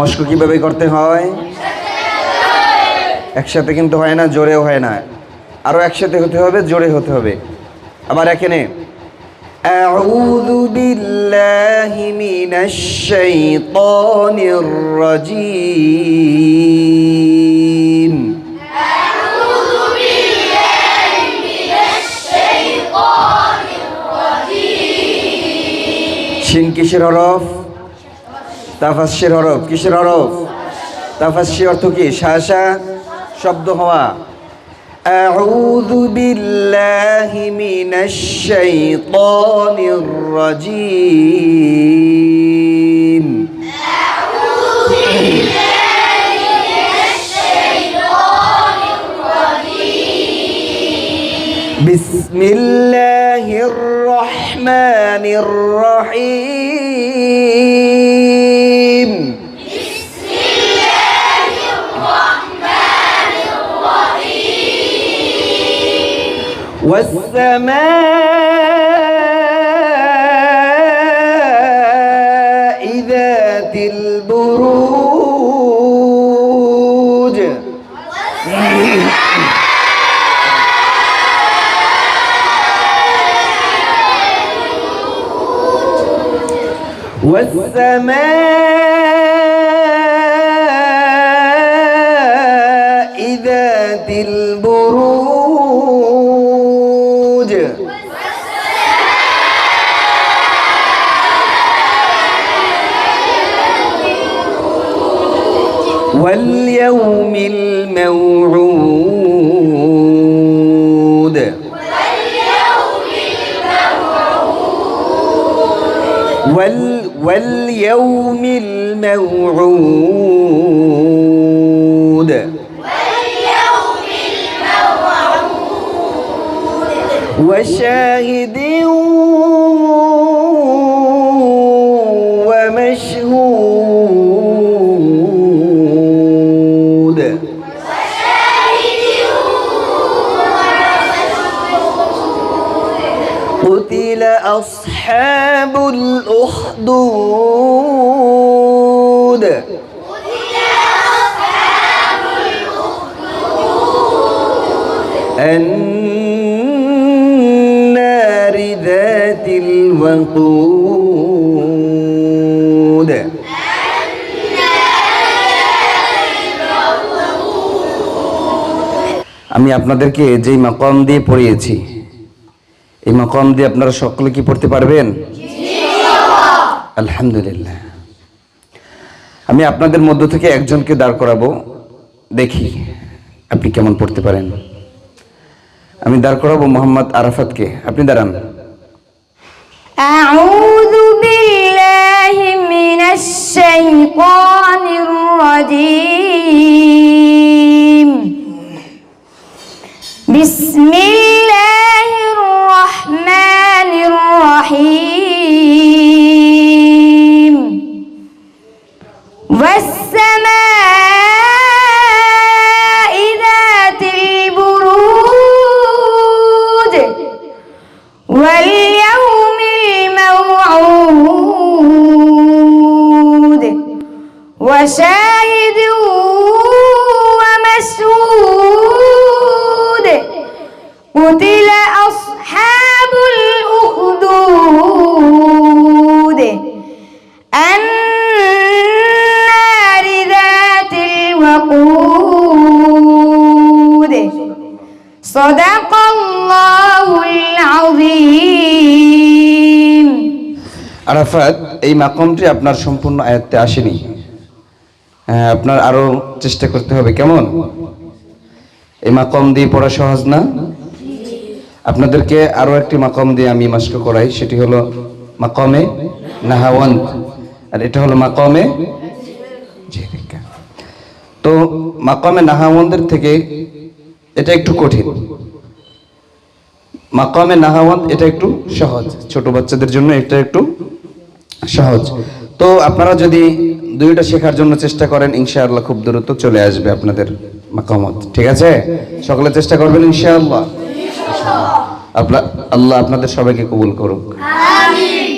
মস্ক কিভাবে করতে হয়? একসাথে কিন্তু হয় না, জোরেও হয় না, আরো একসাথে হতে হবে, জোরে হতে হবে। আবার এখানে আউযু বিল্লাহি মিনাশ শাইতানির রাজীম। আউযু বিল্লাহি মিনাশ শাইতানির রাজীম। শিন কিসের হরফ? তাফাসসির হরফ। কিসের হরফ? তাফাসসি অর্থ কি? শাসা শব্দ হওয়া। আউযু বিল্লাহি মিনাশ শাইতানির রাজীম। আউযু বিল্লাহি মিনাশ শাইতানির রাজীম। বিসমিল্লাহির রহমানির রহিম। والسماء ذات البروج. والسماء ذات البروج. واليوم الموعود. واليوم الموعود. وشاهد ومشهود. قتل أصحاب الأخدود. النار ذات الوقود. আমি আপনাদেরকে যেই মাকাম দিয়ে পড়িয়েছি, এই মাকাম দিয়ে আপনারা সকলে কি পড়তে পারবেন? আলহামদুলিল্লাহ। আমি আপনাদের মধ্য থেকে একজনকে দাঁড় করাবো, দেখি আপনি কেমন পড়তে পারেন। আমি দাঁড় করাবো মোহাম্মদ আরাফাতকে, আপনি দাঁড়ান। আউযু বিল্লাহি মিনাশ শাইতানির রাজীম। বিসমিল্লাহির রহমানির রহিম। والسماء ذات البروج. واليوم الموعود. وشاهد ومشهود. قتل أصحاب الأخدود. النار ذات الوقود. صدق الله العظيم. আরাফাত, এই মাকামটি আপনার সম্পূর্ণ আয়ত্তে আসেনি, আপনার আরো চেষ্টা করতে হবে। কেমন? এই মাকাম দিয়ে পড়া সহজ না। আপনাদেরকে আরো একটি মাকাম দিয়ে আমি মাস্ক করাই, সেটি হলো মাকামে নাহাওয়ান্দ, আর এটা হলো মাকামে জিরিকা। তো মাকামে নাহাওয়ান্দের থেকে এটা একটু কঠিন, মাকামে নাহাওয়ান্দ এটা একটু সহজ, ছোট বাচ্চাদের জন্য এটা একটু সহজ। তো আপনারা যদি দুইটা শেখার জন্য চেষ্টা করেন, ইনশাআল্লাহ খুব দ্রুত চলে আসবে আপনাদের মাকামত। ঠিক আছে? সকলে চেষ্টা করবেন ইনশাআল্লাহ। আল্লাহ আপনাদের সবাইকে কবুল করুক। আমিন।